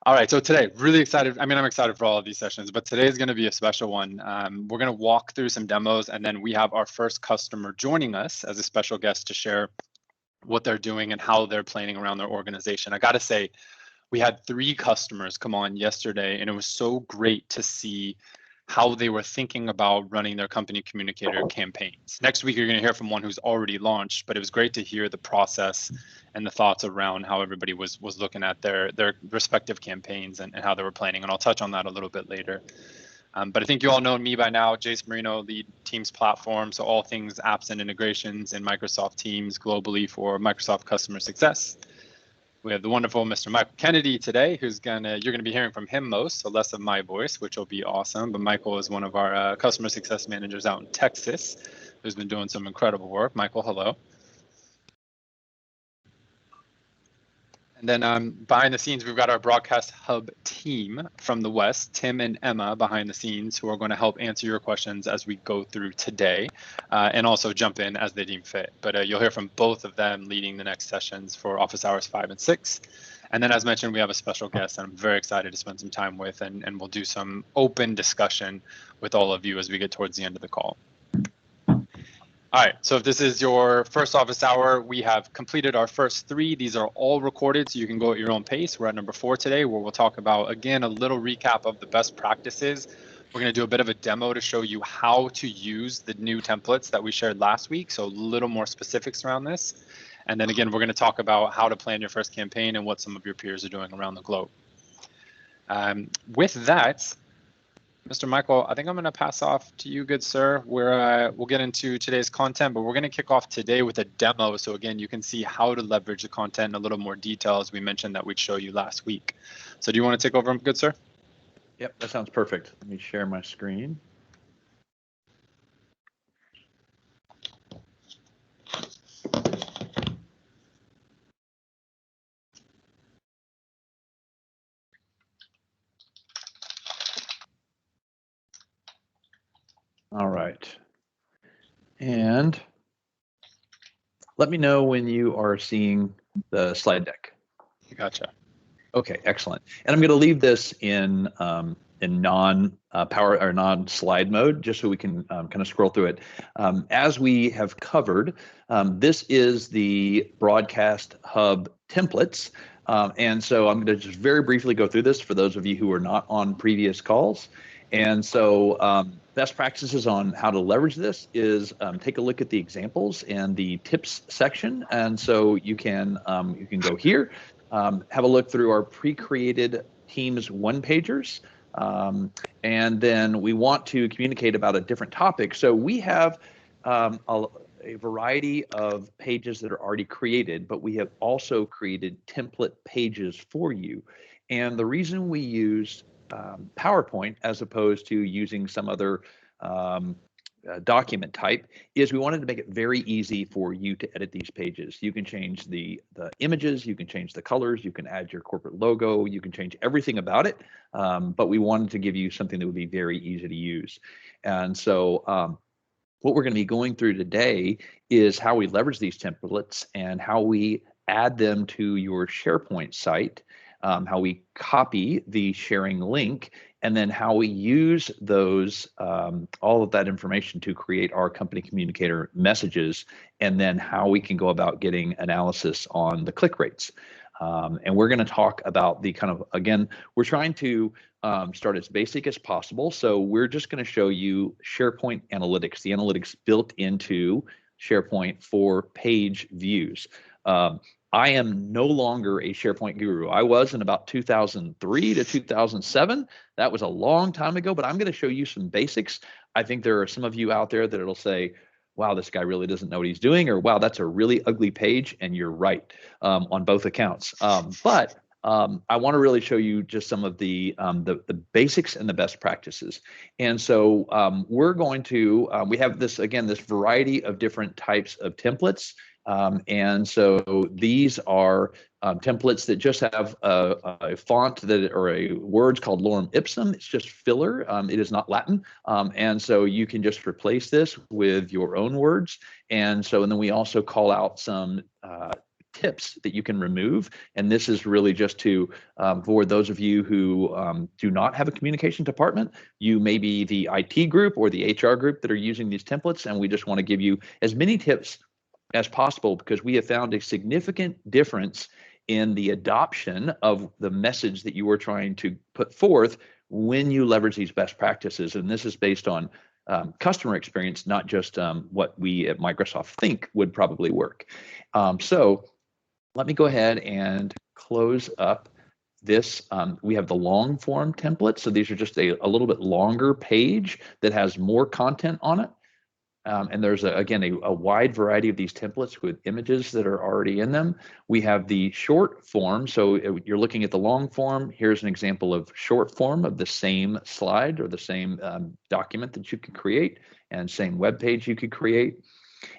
All right, so today, really excited. I mean, I'm excited for all of these sessions, but today is going to be a special one. We're going to walk through some demos, and then we have our first customer joining us as a special guest to share what they're doing and how they're planning around their organization. I got to say, we had 3 customers come on yesterday, and it was so great to see how they were thinking about running their company communicator campaigns. Next week, you're going to hear from one who's already launched, but it was great to hear the process and the thoughts around how everybody was looking at their respective campaigns and how they were planning. And I'll touch on that a little bit later. But I think you all know me by now, Jace Marino, lead Teams platform. So all things apps and integrations in Microsoft Teams globally for Microsoft customer success. We have the wonderful Mr. Michael Kennedy today, you're gonna be hearing from him most, so less of my voice, which will be awesome. But Michael is one of our customer success managers out in Texas, who's been doing some incredible work. Michael, hello. And then behind the scenes, we've got our broadcast hub team from the West, Tim and Emma behind the scenes, who are going to help answer your questions as we go through today and also jump in as they deem fit. But you'll hear from both of them leading the next sessions for office hours 5 and 6. And then as mentioned, we have a special guest that I'm very excited to spend some time with, and we'll do some open discussion with all of you as we get towards the end of the call. All right, so if this is your first office hour, we have completed our first 3. These are all recorded, so you can go at your own pace. We're at number 4 today, where we'll talk about, again, a little recap of the best practices. We're going to do a bit of a demo to show you how to use the new templates that we shared last week, so a little more specifics around this. And then again, we're going to talk about how to plan your first campaign and what some of your peers are doing around the globe. With that, Mr. Michael, I think I'm going to pass off to you, good sir. We'll get into today's content, but we're going to kick off today with a demo. So again, you can see how to leverage the content in a little more detail, as we mentioned that we'd show you last week. So do you want to take over, good sir? Yep, that sounds perfect. Let me share my screen. All right. And let me know when you are seeing the slide deck. Gotcha. Okay, excellent. And I'm going to leave this in non-power or non-slide mode, just so we can kind of scroll through it. As we have covered, this is the Broadcast Hub templates. And so I'm going to just very briefly go through this for those of you who are not on previous calls. And so best practices on how to leverage this is take a look at the examples and the tips section. And so you can go here, have a look through our pre-created Teams one-pagers. And then we want to communicate about a different topic. So we have a variety of pages that are already created, but we have also created template pages for you. And the reason we use PowerPoint as opposed to using some other document type is we wanted to make it very easy for you to edit these pages. You can change the images, you can change the colors, you can add your corporate logo, you can change everything about it, but we wanted to give you something that would be very easy to use. And so what we're going to be going through today is how we leverage these templates and how we add them to your SharePoint site, how we copy the sharing link, and then how we use those, all of that information to create our company communicator messages, and then how we can go about getting analysis on the click rates. And we're going to talk about the kind of, again, we're trying to start as basic as possible. So we're just going to show you SharePoint analytics, the analytics built into SharePoint for page views. I am no longer a SharePoint guru. I was in about 2003 to 2007. That was a long time ago, but I'm going to show you some basics. I think there are some of you out there that it'll say, wow, this guy really doesn't know what he's doing, or wow, that's a really ugly page, and you're right on both accounts. But I want to really show you just some of the basics and the best practices. And so we're going to, we have this, again, this variety of different types of templates. And so these are templates that just have a font that, or a words called lorem ipsum. It's just filler. It is not Latin. And so you can just replace this with your own words. And so, and then we also call out some tips that you can remove. And this is really just to, for those of you who do not have a communication department, you may be the IT group or the HR group that are using these templates. And we just want to give you as many tips as possible, because we have found a significant difference in the adoption of the message that you are trying to put forth when you leverage these best practices. And this is based on customer experience, not just what we at Microsoft think would probably work. So let me go ahead and close up this. We have the long form template. So these are just a little bit longer page that has more content on it. And there's, again, a wide variety of these templates with images that are already in them. We have the short form. So you're looking at the long form. Here's an example of short form of the same slide or the same document that you could create, and same web page you could create.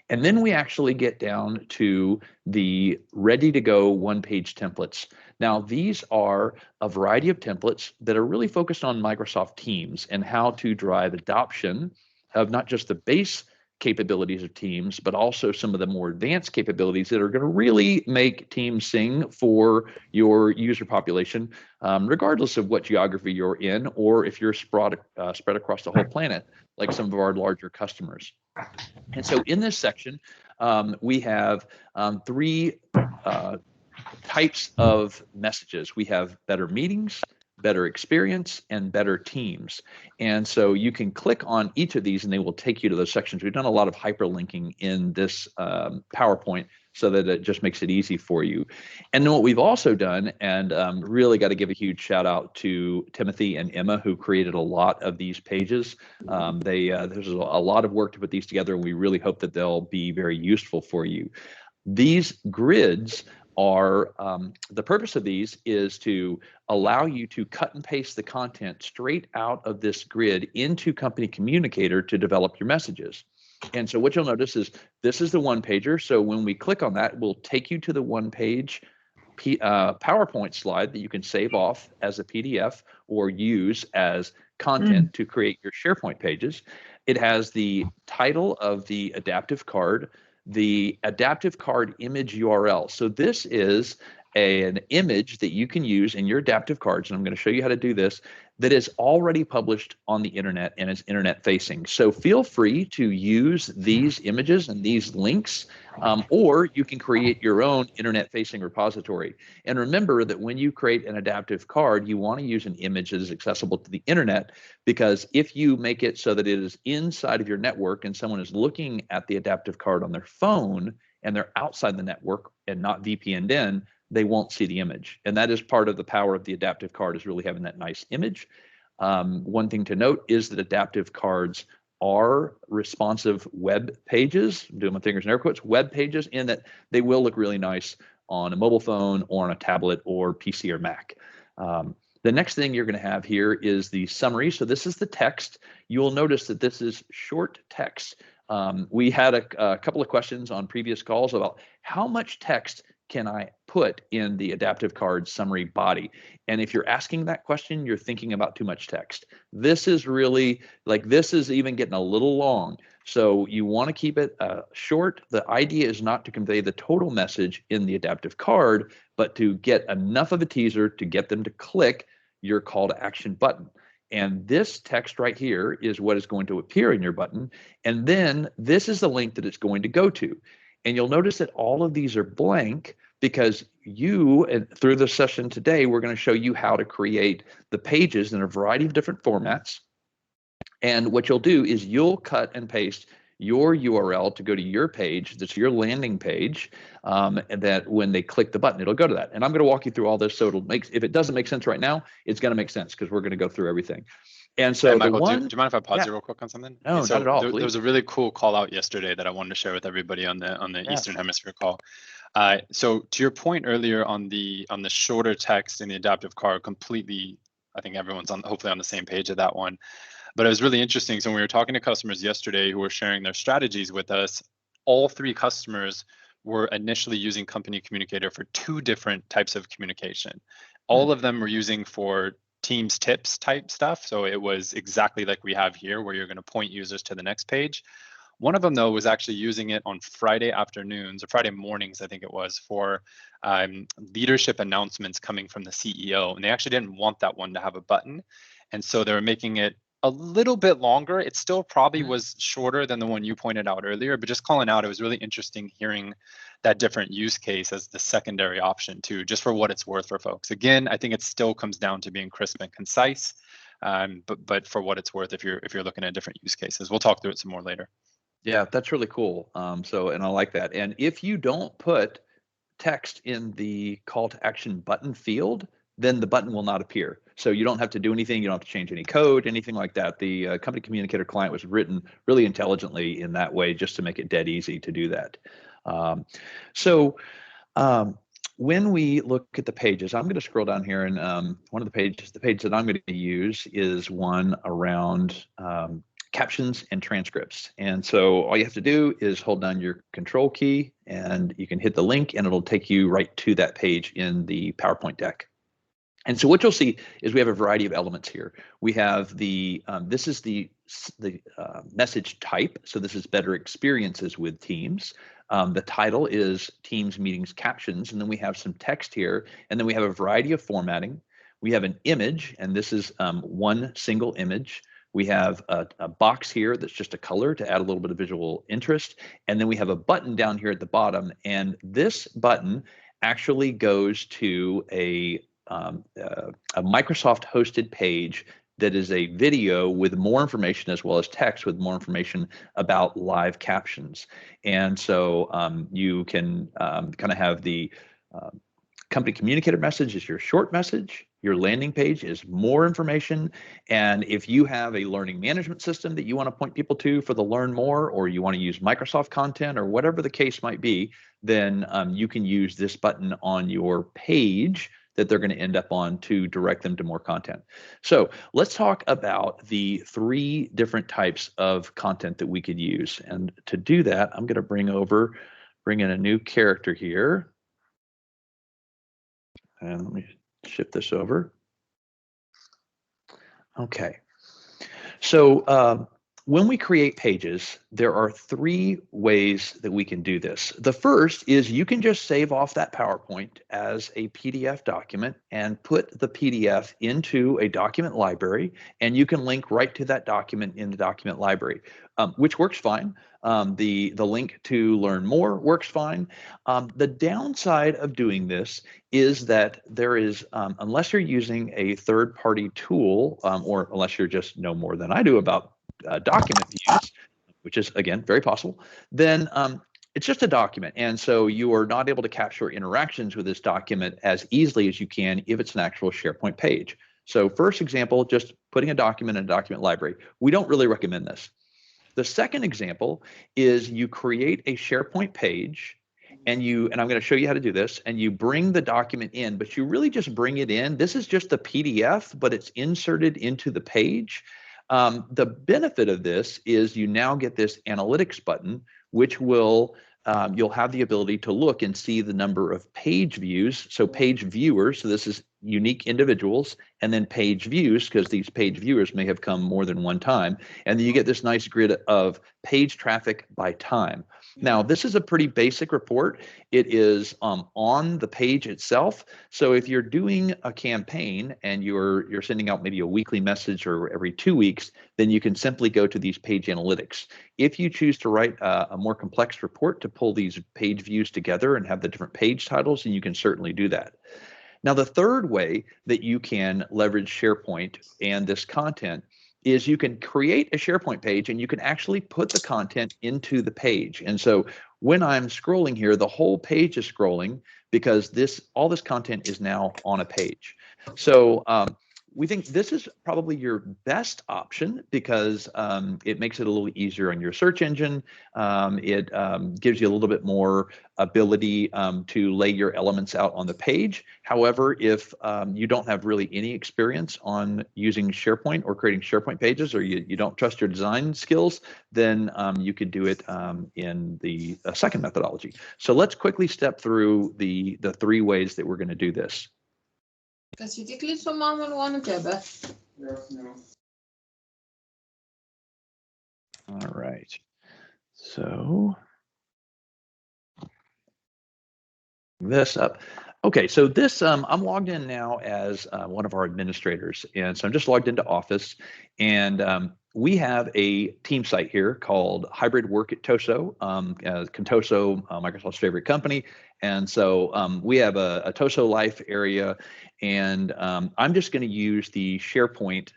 And then we actually get down to the ready to go one-page templates. Now, these are a variety of templates that are really focused on Microsoft Teams and how to drive adoption of not just the base capabilities of Teams, but also some of the more advanced capabilities that are going to really make Teams sing for your user population, regardless of what geography you're in, or if you're spread across the whole planet, like some of our larger customers. And so in this section, we have three types of messages. We have better meetings, better experience, and better teams. And so you can click on each of these and they will take you to those sections. We've done a lot of hyperlinking in this PowerPoint so that it just makes it easy for you. And then what we've also done, and really got to give a huge shout out to Timothy and Emma, who created a lot of these pages. There's a lot of work to put these together, and we really hope that they'll be very useful for you. These grids are, the purpose of these is to allow you to cut and paste the content straight out of this grid into Company Communicator to develop your messages. And so what you'll notice is this is the one pager. So when we click on that, we'll take you to the one page PowerPoint slide that you can save off as a PDF or use as content to create your SharePoint pages. It has the title of the adaptive card, the adaptive card image URL. So this is an image that you can use in your adaptive cards, and I'm going to show you how to do this, that is already published on the internet and is internet facing. So feel free to use these images and these links, or you can create your own internet facing repository. And remember that when you create an adaptive card, you want to use an image that is accessible to the internet, because if you make it so that it is inside of your network and someone is looking at the adaptive card on their phone and they're outside the network and not VPN'd in, they won't see the image. And that is part of the power of the adaptive card, is really having that nice image. One thing to note is that adaptive cards are responsive web pages, I'm doing my fingers in air quotes, web pages, in that they will look really nice on a mobile phone or on a tablet or PC or Mac. The next thing you're going to have here is the summary. So this is the text. You'll notice that this is short text. We had a couple of questions on previous calls about how much text can I put in the adaptive card summary body? And if you're asking that question, you're thinking about too much text. This is really, like, this is even getting a little long. So you want to keep it short. The idea is not to convey the total message in the adaptive card, but to get enough of a teaser to get them to click your call to action button. And this text right here is what is going to appear in your button. And then this is the link that it's going to go to. And you'll notice that all of these are blank, because and through the session today, we're going to show you how to create the pages in a variety of different formats. And what you'll do is you'll cut and paste your URL to go to your page, that's your landing page, and that when they click the button, it'll go to that. And I'm going to walk you through all this, so it'll make, if it doesn't make sense right now, it's going to make sense, because we're going to go through everything. And so, hey, Michael, do you mind if I pause you real quick on something? No, so not at all. There was a really cool call out yesterday that I wanted to share with everybody on the Eastern Hemisphere call. So to your point earlier on the shorter text in the adaptive card, completely, I think everyone's hopefully on the same page of that one. But it was really interesting. So when we were talking to customers yesterday who were sharing their strategies with us, all three customers were initially using Company Communicator for two different types of communication. All of them were using for Teams tips type stuff. So it was exactly like we have here, where you're going to point users to the next page. One of them, though, was actually using it on Friday afternoons or Friday mornings, I think it was, for leadership announcements coming from the CEO. And they actually didn't want that one to have a button. And so they were making it a little bit longer. It still probably was shorter than the one you pointed out earlier, but just calling out, it was really interesting hearing that different use case as the secondary option too, just for what it's worth for folks. Again, I think it still comes down to being crisp and concise, but for what it's worth, if you're looking at different use cases. We'll talk through it some more later. Yeah, that's really cool. And I like that. And if you don't put text in the call to action button field, then the button will not appear. So you don't have to do anything. You don't have to change any code, anything like that. The Company Communicator client was written really intelligently in that way, just to make it dead easy to do that. When we look at the pages, I'm going to scroll down here, and one of the pages, the page that I'm going to use is one around captions and transcripts. And so all you have to do is hold down your control key and you can hit the link and it'll take you right to that page in the PowerPoint deck. And so what you'll see is we have a variety of elements here. We have the, this is the message type. So this is better experiences with Teams. The title is Teams Meetings Captions. And then we have some text here. And then we have a variety of formatting. We have an image, and this is one single image. We have a box here that's just a color to add a little bit of visual interest. And then we have a button down here at the bottom. And this button actually goes to a Microsoft hosted page that is a video with more information, as well as text with more information about live captions. And so you can kind of have the Company Communicator message is your short message. Your landing page is more information. And if you have a learning management system that you want to point people to for the learn more, or you want to use Microsoft content, or whatever the case might be, then you can use this button on your page that they're going to end up on to direct them to more content. So let's talk about the 3 different types of content that we could use. And to do that, I'm going to bring in a new character here. And let me shift this over. Okay. So when we create pages, there are 3 ways that we can do this. The first is you can just save off that PowerPoint as a PDF document and put the PDF into a document library, and you can link right to that document in the document library, which works fine. The link to learn more works fine. The downside of doing this is that there is, unless you're using a third-party tool, or unless you're just know more than I do about document views, which is, again, very possible, then it's just a document. And so you are not able to capture interactions with this document as easily as you can if it's an actual SharePoint page. So first example, just putting a document in a document library. We don't really recommend this. The second example is you create a SharePoint page, and I'm going to show you how to do this, and you bring the document in, but you really just bring it in. This is just the PDF, but it's inserted into the page. The benefit of this is you now get this analytics button, which will you'll have the ability to look and see the number of page views. So page viewers, so this is unique individuals, and then page views, because these page viewers may have come more than one time. And then you get this nice grid of page traffic by time. Now, this is a pretty basic report. It is on the page itself. So if you're doing a campaign and you're sending out maybe a weekly message or every 2 weeks, then you can simply go to these page analytics. If you choose to write a more complex report to pull these page views together and have the different page titles, then you can certainly do that. Now, the third way that you can leverage SharePoint and this content is you can create a SharePoint page and you can actually put the content into the page. And so when I'm scrolling here, the whole page is scrolling because all this content is now on a page. So we think this is probably your best option because it makes it a little easier on your search engine. It gives you a little bit more ability to lay your elements out on the page. However, if you don't have really any experience on using SharePoint or creating SharePoint pages, or you don't trust your design skills, then you could do it in the second methodology. So let's quickly step through the 3 ways that we're going to do this. Kan je dit lied van mama want to hebben? All right. So this up. Okay, so this, I'm logged in now as one of our administrators. And so I'm just logged into Office. And we have a team site here called Hybrid Work at Toso, Contoso, Microsoft's favorite company. And so we have a Toso Life area. And I'm just going to use the SharePoint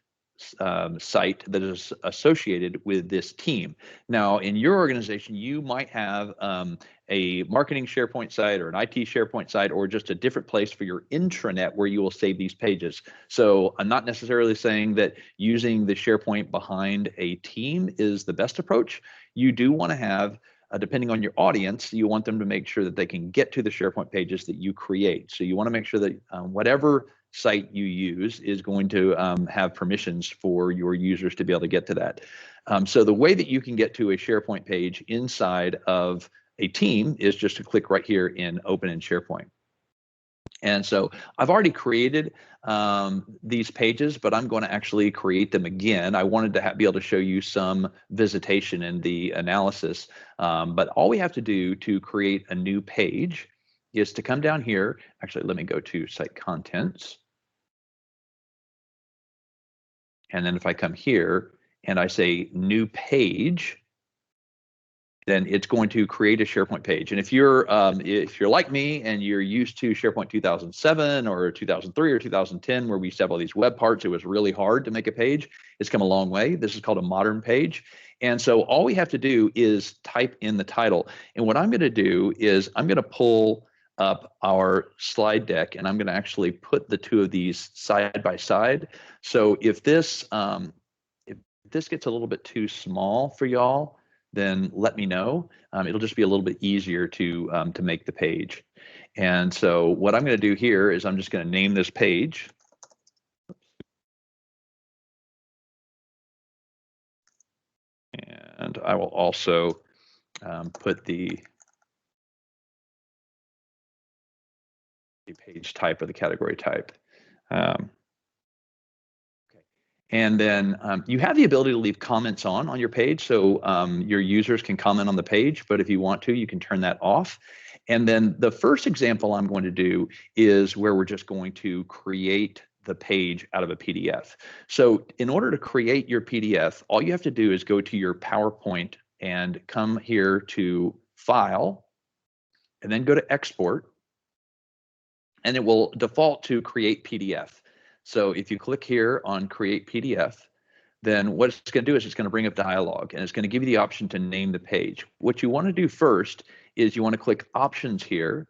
site that is associated with this team. Now, in your organization, you might have a marketing SharePoint site or an IT SharePoint site or just a different place for your intranet where you will save these pages. So I'm not necessarily saying that using the SharePoint behind a team is the best approach. You do want to have, depending on your audience, you want them to make sure that they can get to the SharePoint pages that you create. So you want to make sure that whatever site you use is going to have permissions for your users to be able to get to that. So the way that you can get to a SharePoint page inside of a team is just to click right here in Open in SharePoint. And so I've already created these pages, but I'm going to actually create them again. I wanted to be able to show you some visitation in the analysis. But all we have to do to create a new page is to come down here. Actually, let me go to Site Contents. And then if I come here and I say New Page, then it's going to create a SharePoint page. And if you're like me and you're used to SharePoint 2007 or 2003 or 2010, where we used to have all these web parts, it was really hard to make a page. It's come a long way. This is called a modern page. And so all we have to do is type in the title. And what I'm going to do is I'm going to pull up our slide deck, and I'm going to actually put the two of these side by side. So if this gets a little bit too small for y'all, then let me know. It'll just be a little bit easier to make the page. And so what I'm going to do here is I'm just going to name this page. And I will also put the page type or the category type. And then you have the ability to leave comments on your page, so your users can comment on the page, but if you want to, you can turn that off. And then the first example I'm going to do is where we're just going to create the page out of a PDF. So in order to create your PDF, all you have to do is go to your PowerPoint and come here to File, and then go to Export, and it will default to Create PDF. So if you click here on Create PDF, then what it's going to do is it's going to bring up dialog, and it's going to give you the option to name the page. What you want to do first is you want to click Options here,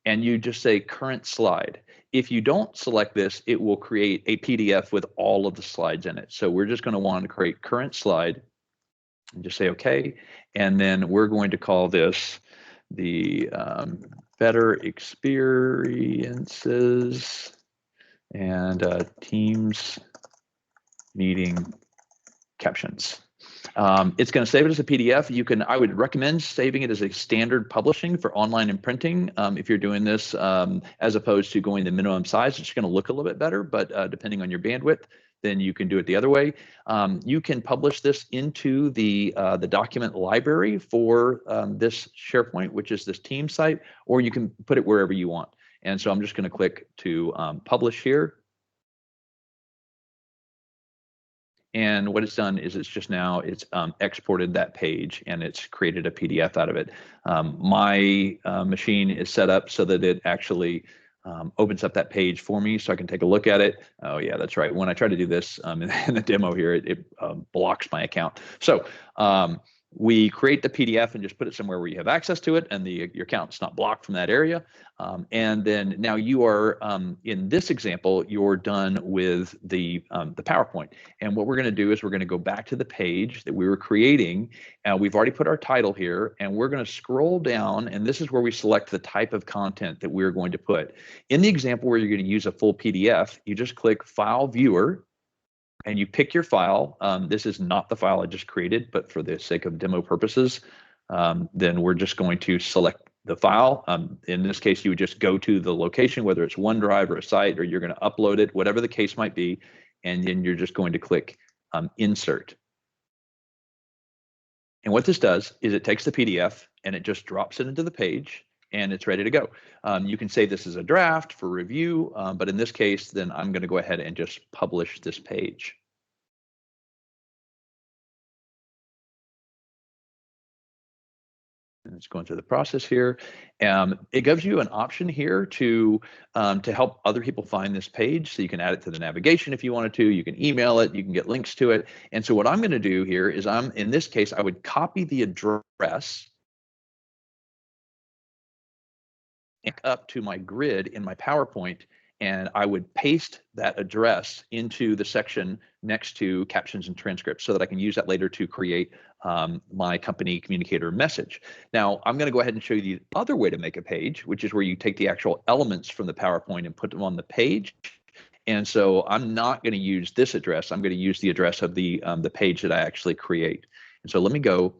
and you just say Current Slide. If you don't select this, it will create a PDF with all of the slides in it. So we're just going to want to create Current Slide, and just say OK, and then we're going to call this the Better Experiences and Teams Meeting Captions. It's going to save it as a PDF. I would recommend saving it as a standard publishing for online and printing. If you're doing this as opposed to going the minimum size, it's going to look a little bit better, but depending on your bandwidth, then you can do it the other way. You can publish this into the document library for this SharePoint, which is this team site, or you can put it wherever you want. And so I'm just going to click to publish here. And what it's done is it's exported that page and it's created a PDF out of it. My machine is set up so that it actually opens up that page for me so I can take a look at it. Oh yeah, that's right. When I try to do this in the demo here, it blocks my account. So we create the PDF and just put it somewhere where you have access to it and your account's not blocked from that area. And then now you are, in this example, you're done with the PowerPoint. And what we're going to do is we're going to go back to the page that we were creating. We've already put our title here, and we're going to scroll down, and this is where we select the type of content that we're going to put. In the example where you're going to use a full PDF, you just click File Viewer, and you pick your file. This is not the file I just created, but for the sake of demo purposes, then we're just going to select the file. In this case, you would just go to the location, whether it's OneDrive or a site, or you're going to upload it, whatever the case might be, and then you're just going to click Insert. And what this does is it takes the PDF and it just drops it into the page and it's ready to go. You can say this is a draft for review, but in this case, then I'm going to go ahead and just publish this page. And it's going through the process here. It gives you an option here to help other people find this page. So you can add it to the navigation if you wanted to. You can email it. You can get links to it. And so what I'm going to do here is in this case, I would copy the address up to my grid in my PowerPoint, and I would paste that address into the section next to captions and transcripts so that I can use that later to create my company communicator message. Now, I'm going to go ahead and show you the other way to make a page, which is where you take the actual elements from the PowerPoint and put them on the page. And so I'm not going to use this address. I'm going to use the address of the page that I actually create. And so let me go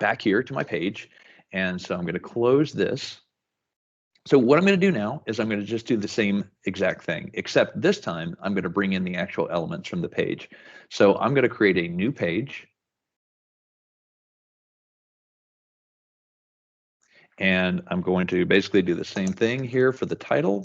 back here to my page. And so I'm going to close this. So what I'm going to do now is I'm going to just do the same exact thing, except this time I'm going to bring in the actual elements from the page. So I'm going to create a new page. And I'm going to basically do the same thing here for the title.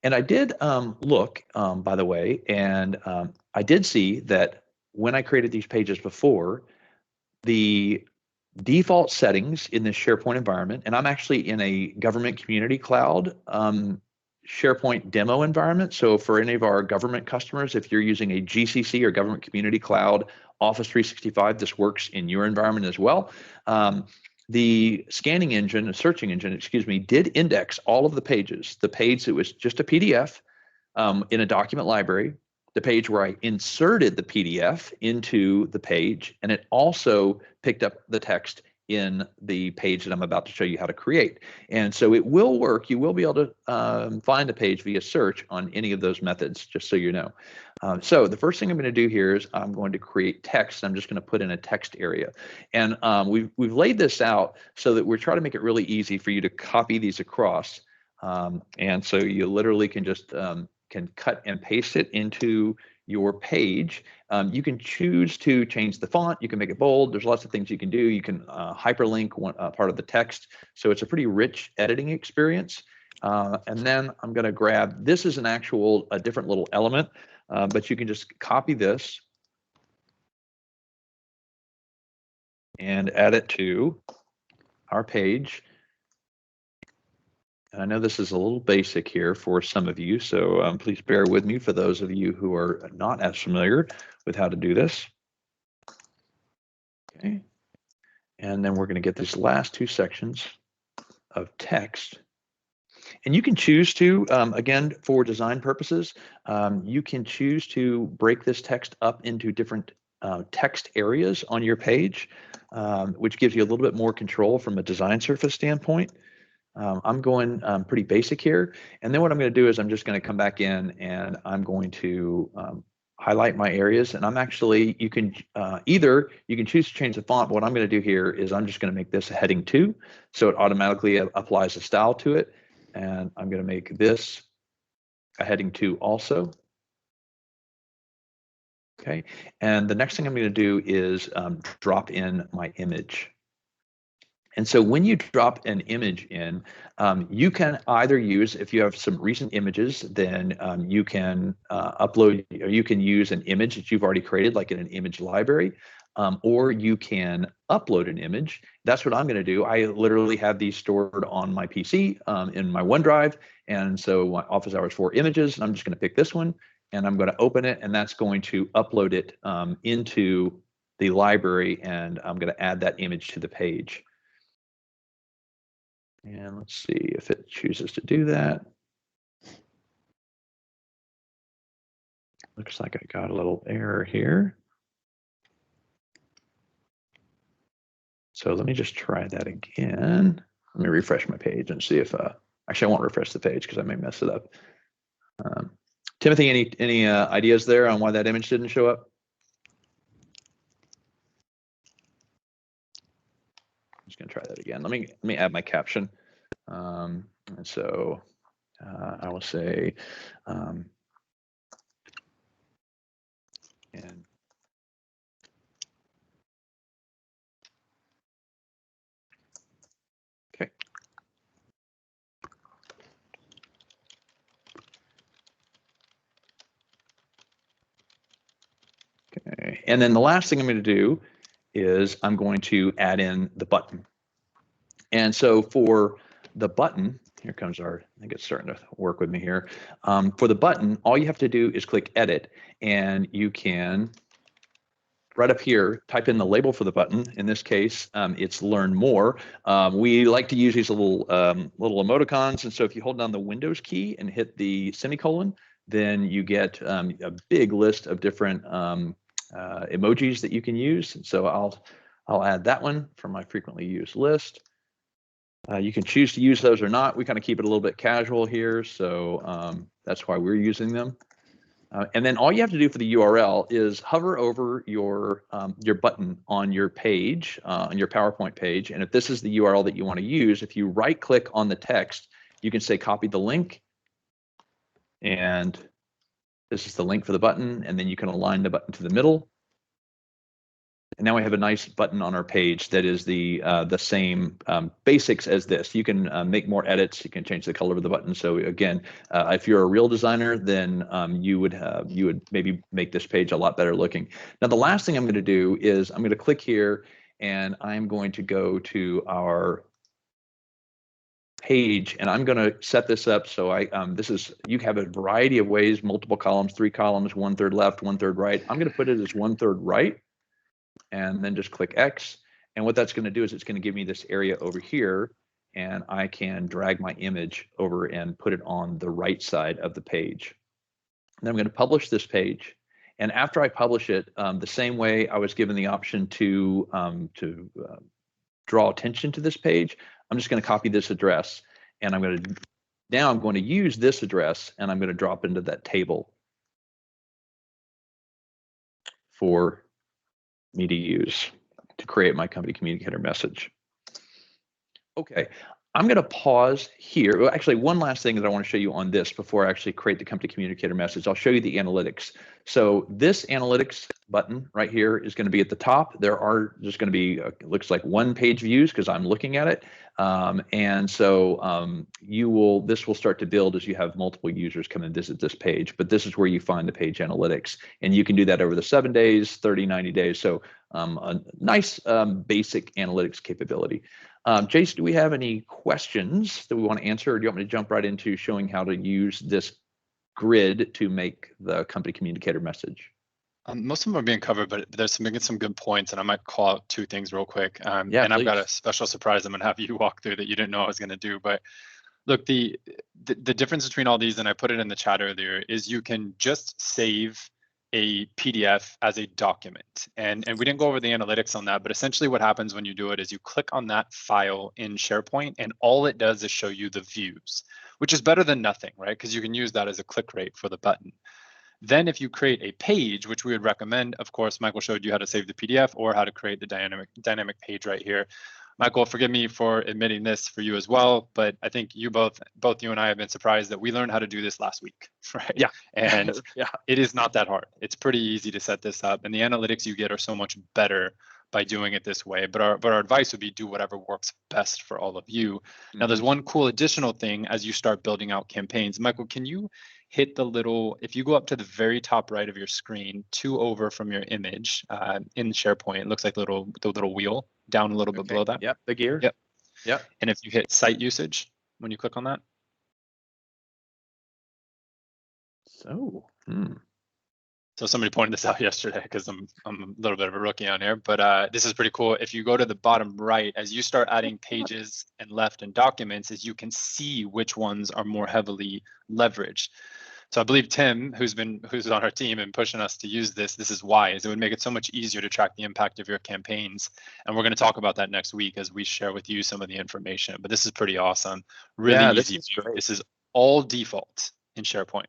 And I did look, by the way, and I did see that when I created these pages before, the default settings in this SharePoint environment, and I'm actually in a government community cloud SharePoint demo environment. So for any of our government customers, if you're using a GCC or government community cloud Office 365, this works in your environment as well. The scanning engine, the searching engine, excuse me, did index all of the pages. The page that was just a PDF in a document library, the page where I inserted the PDF into the page, and it also picked up the text in the page that I'm about to show you how to create. And so it will work. You will be able to find a page via search on any of those methods, just so you know. So the first thing I'm going to do here is I'm going to create text. I'm just going to put in a text area. And we've laid this out so that we're trying to make it really easy for you to copy these across. And so you literally can just can cut and paste it into your page. You can choose to change the font. You can make it bold. There's lots of things you can do. You can hyperlink one part of the text. So it's a pretty rich editing experience. And then I'm going to grab, this is a different little element, but you can just copy this and add it to our page. And I know this is a little basic here for some of you, so please bear with me for those of you who are not as familiar with how to do this. Okay. And then we're going to get these last two sections of text. And you can choose to, again, for design purposes, you can choose to break this text up into different text areas on your page, which gives you a little bit more control from a design surface standpoint. I'm going pretty basic here. And then what I'm going to do is I'm just going to come back in and I'm going to highlight my areas. And I'm actually, you can choose to change the font. But what I'm going to do here is I'm just going to make this a heading 2. So it automatically applies a style to it. And I'm going to make this a heading 2 also. Okay. And the next thing I'm going to do is drop in my image. And so when you drop an image in, you can either use, if you have some recent images, then you can upload, or you can use an image that you've already created, like in an image library, or you can upload an image. That's what I'm going to do. I literally have these stored on my PC in my OneDrive. And so my office hours 4 images, and I'm just going to pick this one, and I'm going to open it, and that's going to upload it into the library, and I'm going to add that image to the page. And let's see if it chooses to do that. Looks like I got a little error here. So let me just try that again. Let me refresh my page and see if, actually I won't refresh the page because I may mess it up. Timothy, any ideas there on why that image didn't show up? I'm just gonna try that again. Let me add my caption. And so I will say, and okay. Okay, and then the last thing I'm going to do is I'm going to add in the button. And so for the button, here comes our, I think it's starting to work with me here. For the button, all you have to do is click edit, and you can right up here type in the label for the button. In this case, it's learn more. We like to use these little emoticons, and so if you hold down the Windows key and hit the semicolon, then you get a big list of different emojis that you can use. So I'll add that one from my frequently used list. You can choose to use those or not. We kind of keep it a little bit casual here, so that's why we're using them. And then all you have to do for the URL is hover over your button on your page, on your PowerPoint page. And if this is the URL that you want to use, if you right-click on the text, you can say copy the link. And this is the link for the button. And then you can align the button to the middle. And now we have a nice button on our page that is the same basics as this. You can make more edits. You can change the color of the button. So again, if you're a real designer, then you would maybe make this page a lot better looking. Now, the last thing I'm going to do is I'm going to click here, and I'm going to go to our page, and I'm going to set this up so you have a variety of ways, multiple columns, 3 columns, 1/3 left, 1/3 right. I'm going to put it as 1/3 right. And then just click X. And what that's going to do is it's going to give me this area over here, and I can drag my image over and put it on the right side of the page. And then I'm going to publish this page. And after I publish it, the same way I was given the option to draw attention to this page, I'm just going to copy this address, and I'm going to use this address, and I'm going to drop into that table for me to use to create my company communicator message. Okay, I'm going to pause here. Well, actually, one last thing that I want to show you on this before I actually create the company communicator message. I'll show you the analytics. So this analytics button right here is going to be at the top. There are just going to be, it looks like 1-page views because I'm looking at it. And so this will start to build as you have multiple users come and visit this page. But this is where you find the page analytics. And you can do that over the 7 days, 30, 90 days. So a nice basic analytics capability. Jace, do we have any questions that we want to answer, or do you want me to jump right into showing how to use this grid to make the company communicator message? Most of them are being covered, but there's some good points, and I might call out 2 things real quick. Yeah, and please. I've got a special surprise I'm going to have you walk through that you didn't know I was going to do. But look, the difference between all these, and I put it in the chat earlier, is you can just save a PDF as a document. And we didn't go over the analytics on that, but essentially what happens when you do it is you click on that file in SharePoint, and all it does is show you the views, which is better than nothing, right? Because you can use that as a click rate for the button. Then if you create a page, which we would recommend, of course, Michael showed you how to save the PDF or how to create the dynamic page right here. Michael, forgive me for admitting this for you as well, but I think you both you and I have been surprised that we learned how to do this last week, right? Yeah. And yeah, it is not that hard. It's pretty easy to set this up, and the analytics you get are so much better by doing it this way. But our advice would be do whatever works best for all of you. Now, there's one cool additional thing as you start building out campaigns. Michael, can you hit the little, if you go up to the very top right of your screen, 2 over from your image in SharePoint, it looks like the little wheel down a little bit below that. Yep, the gear. Yep. Yep. And if you hit site usage, when you click on that. So, So somebody pointed this out yesterday because I'm a little bit of a rookie on here, but this is pretty cool. If you go to the bottom right, as you start adding pages and left and documents, as you can see which ones are more heavily leveraged. So I believe Tim, who's on our team and pushing us to use this is wise. It would make it so much easier to track the impact of your campaigns. And we're going to talk about that next week as we share with you some of the information. But this is pretty awesome. Really easy. This is all default in SharePoint.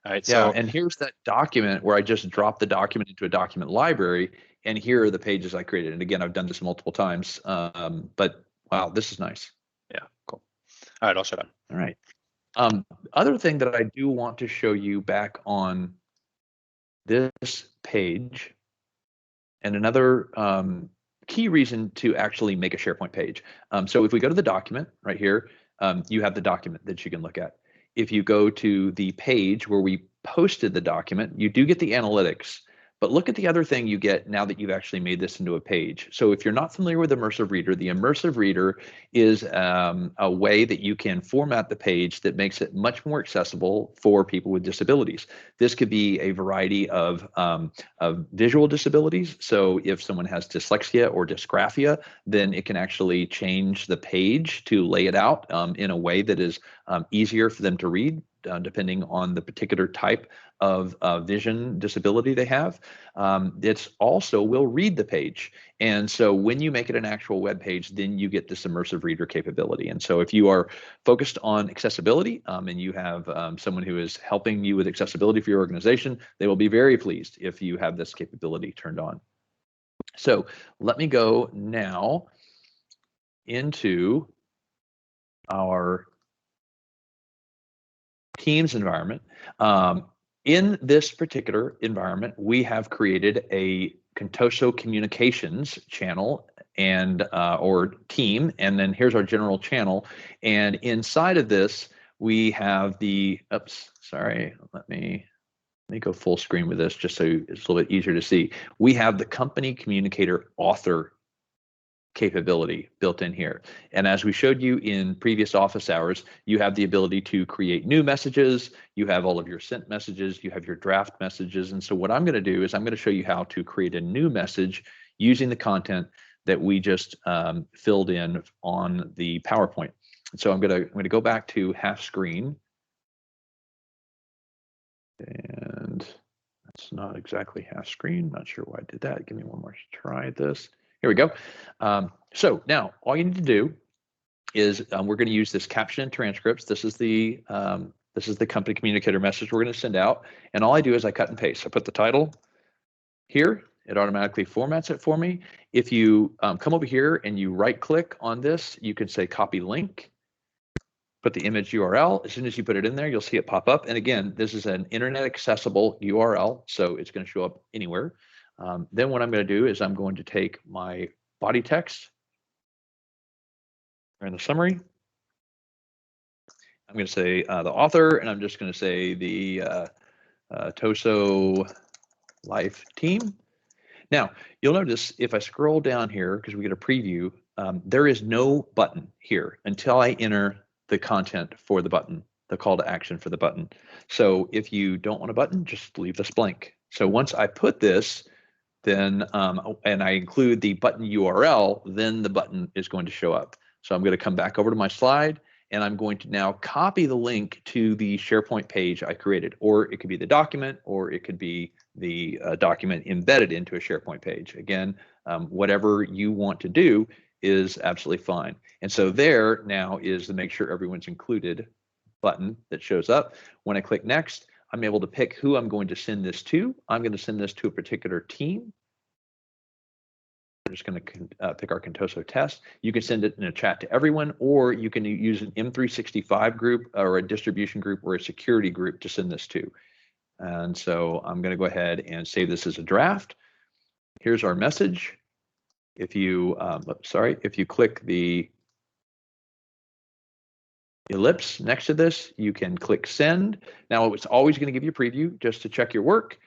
All right. Yeah, So, and here's that document where I just dropped the document into a document library, and here are the pages I created. And again, I've done this multiple times, but wow, this is nice. Yeah, cool. All right, I'll shut up. All right. Other thing that I do want to show you back on this page, and another key reason to actually make a SharePoint page. So if we go to the document right here, you have the document that you can look at. If you go to the page where we posted the document, you do get the analytics. But look at the other thing you get now that you've actually made this into a page. So if you're not familiar with Immersive Reader, the Immersive Reader is a way that you can format the page that makes it much more accessible for people with disabilities. This could be a variety of visual disabilities. So if someone has dyslexia or dysgraphia, then it can actually change the page to lay it out in a way that is easier for them to read. Depending on the particular type of vision disability they have. It's also will read the page. And so when you make it an actual web page, then you get this Immersive Reader capability. And so if you are focused on accessibility and you have someone who is helping you with accessibility for your organization, they will be very pleased if you have this capability turned on. So let me go now into our Teams environment. In this particular environment, we have created a Contoso communications channel and or team, and then here's our general channel. And inside of this, we have the let me go full screen with this just so it's a little bit easier to see. We have the company communicator author capability built in here. And as we showed you in previous office hours, you have the ability to create new messages, you have all of your sent messages, you have your draft messages. And so what I'm going to do is I'm going to show you how to create a new message using the content that we just filled in on the PowerPoint. So I'm going to go back to half screen. And that's not exactly half screen. Not sure why I did that. Give me one more try at this. Here we go. So now all you need to do is we're going to use this caption and transcripts. This is the company communicator message we're going to send out. And all I do is I cut and paste. I put the title here. It automatically formats it for me. If you come over here and you right click on this, you can say copy link. Put the image URL. As soon as you put it in there, you'll see it pop up. And again, this is an internet accessible URL, so it's going to show up anywhere. Then what I'm going to do is I'm going to take my body text in the summary. I'm going to say the author, and I'm just going to say the Toso Life team. Now, you'll notice if I scroll down here, because we get a preview, there is no button here until I enter the content for the button, the call to action for the button. So if you don't want a button, just leave this blank. So once I put this, then and I include the button URL, then the button is going to show up. So I'm going to come back over to my slide, and I'm going to now copy the link to the SharePoint page I created, or it could be the document, or it could be the document embedded into a SharePoint page. Again, whatever you want to do is absolutely fine. And so there now is the make sure everyone's included button that shows up. When I click next, I'm able to pick who I'm going to send this to. I'm going to send this to a particular team. I'm just going to pick our Contoso test. You can send it in a chat to everyone, or you can use an M365 group or a distribution group or a security group to send this to. And so I'm going to go ahead and save this as a draft. Here's our message. If you, if you click the ellipse next to this, you can click send. Now it's always going to give you a preview just to check your work.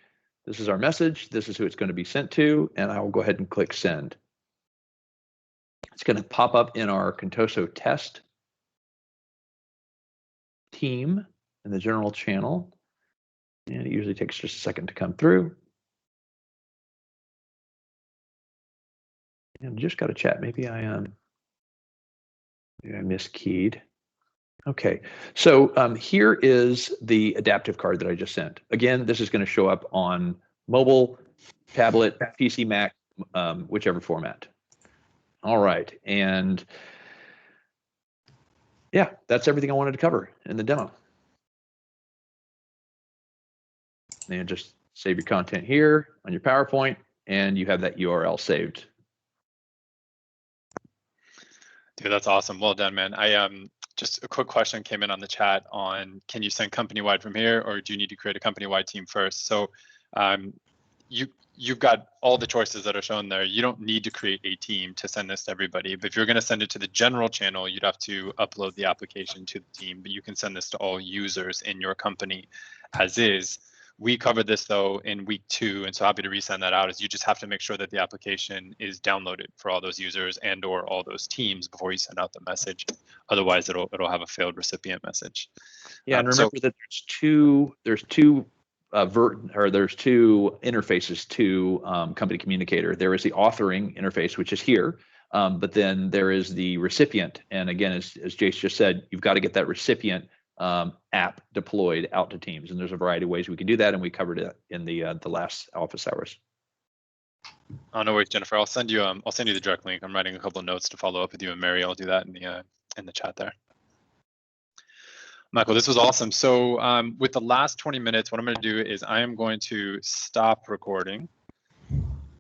This is our message. This is who it's going to be sent to, and I will go ahead and click send. It's going to pop up in our Contoso test team in the general channel, and it usually takes just a second to come through. And just got a chat. Maybe I miskeyed. Okay, so here is the adaptive card that I just sent. Again, this is going to show up on mobile, tablet, PC, Mac, whichever format. All right, and yeah, that's everything I wanted to cover in the demo. And just save your content here on your PowerPoint, and you have that URL saved. Dude, that's awesome. Well done, man. just a quick question came in on the chat on, can you send company-wide from here, or do you need to create a company-wide team first? So you've got all the choices that are shown there. You don't need to create a team to send this to everybody, but if you're going to send it to the general channel, you'd have to upload the application to the team, but you can send this to all users in your company as is. We covered this though in week 2, and so happy to resend that out. Is you just have to make sure that the application is downloaded for all those users and or all those teams before you send out the message. Otherwise, it'll have a failed recipient message. Yeah, and remember that there's two interfaces to Company Communicator. There is the authoring interface, which is here, but then there is the recipient. And again, as Jace just said, you've got to get that recipient app deployed out to teams, and there's a variety of ways we can do that, and we covered it in the last office hours. Oh, no worries, Jennifer. I'll send you the direct link. I'm writing a couple of notes to follow up with you and Mary. I'll do that in the chat there. Michael, this was awesome. So with the last 20 minutes, what I'm going to do is I am going to stop recording.